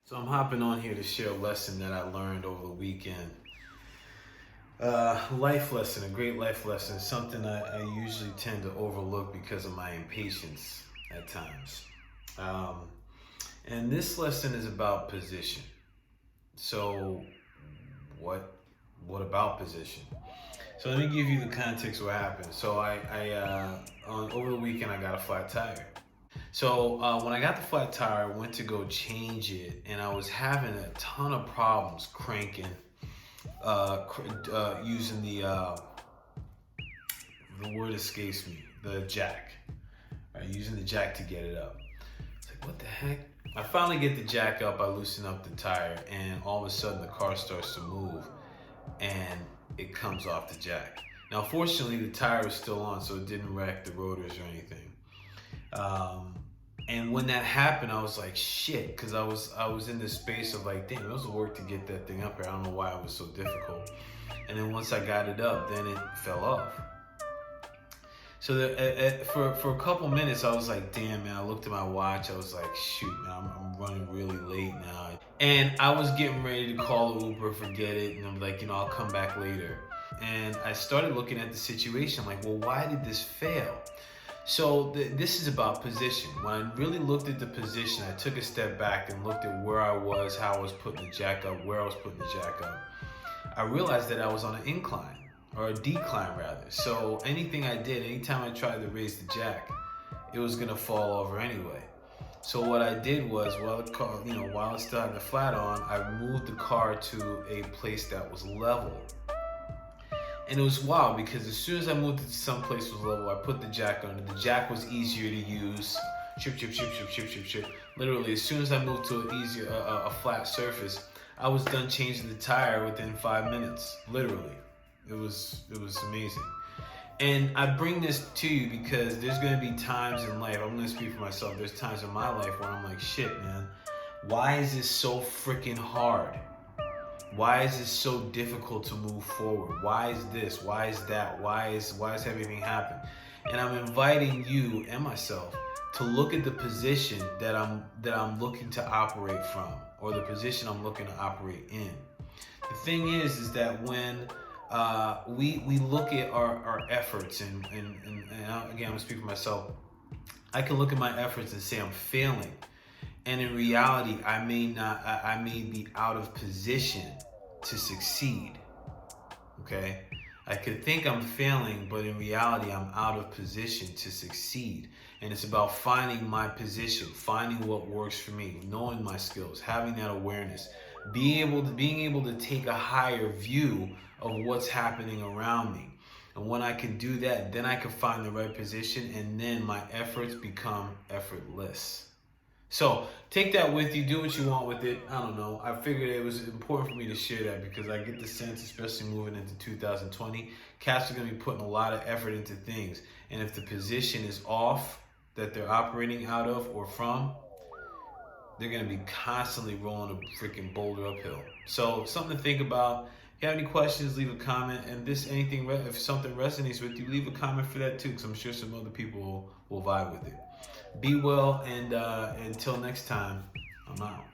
So I'm hopping on here to share a lesson that I learned over the weekend. Life lesson, a great life lesson, something I usually tend to overlook because of my impatience at times. Um, and this lesson is about position. So what about position? So let me give you the context of what happened. So over the weekend I got a flat tire. So when I got the flat tire, I went to go change it, and I was having a ton of problems cranking, using the word escapes me, the jack, right? Using the jack to get it up. It's like, what the heck? I finally get the jack up, I loosen up the tire, and all of a sudden the car starts to move, and it comes off the jack. Now, fortunately, the tire was still on, so it didn't wreck the rotors or anything. And when that happened, I was like, shit, because I was in this space of like, damn, it was work to get that thing up here. I don't know why it was so difficult. And then once I got it up, then it fell off. So for a couple minutes, I was like, damn, man. I looked at my watch. I was like, shoot, man, I'm running really late now. And I was getting ready to call the Uber, forget it. And I'm like, I'll come back later. And I started looking at the situation like, well, why did this fail? So this is about position. When I really looked at the position, I took a step back and looked at where I was, how I was putting the jack up, where I was putting the jack up. I realized that I was on an incline, or a decline rather. So anything I did, anytime I tried to raise the jack, it was gonna fall over anyway. So what I did was, while the car, while it still had the flat on, I moved the car to a place that was level. And it was wild because as soon as I moved it to some place was level, I put the jack on it. The jack was easier to use. Chip, chip, chip, chip, chip, chip, chip. Literally, as soon as I moved to a flat surface, I was done changing the tire within 5 minutes. Literally, it was amazing. And I bring this to you because there's gonna be times in life. I'm gonna speak for myself. There's times in my life where I'm like, shit, man, why is this so freaking hard? Why is it so difficult to move forward? Why is this? Why is that? Why is everything happen? And I'm inviting you and myself to look at the position that I'm looking to operate from, or the position I'm looking to operate in. The thing is that when we look at our efforts, and again, I'm gonna speak for myself. I can look at my efforts and say I'm failing. And in reality, I may be out of position to succeed, okay? I could think I'm failing, but in reality, I'm out of position to succeed. And it's about finding my position, finding what works for me, knowing my skills, having that awareness, being able to take a higher view of what's happening around me. And when I can do that, then I can find the right position, and then my efforts become effortless. So take that with you, do what you want with it. I don't know. I figured it was important for me to share that because I get the sense, especially moving into 2020, cats are going to be putting a lot of effort into things. And if the position is off that they're operating out of or from, they're going to be constantly rolling a freaking boulder uphill. So something to think about. If you have any questions, leave a comment. And if something resonates with you, leave a comment for that too, because I'm sure some other people will vibe with it. Be well, and until next time, I'm out.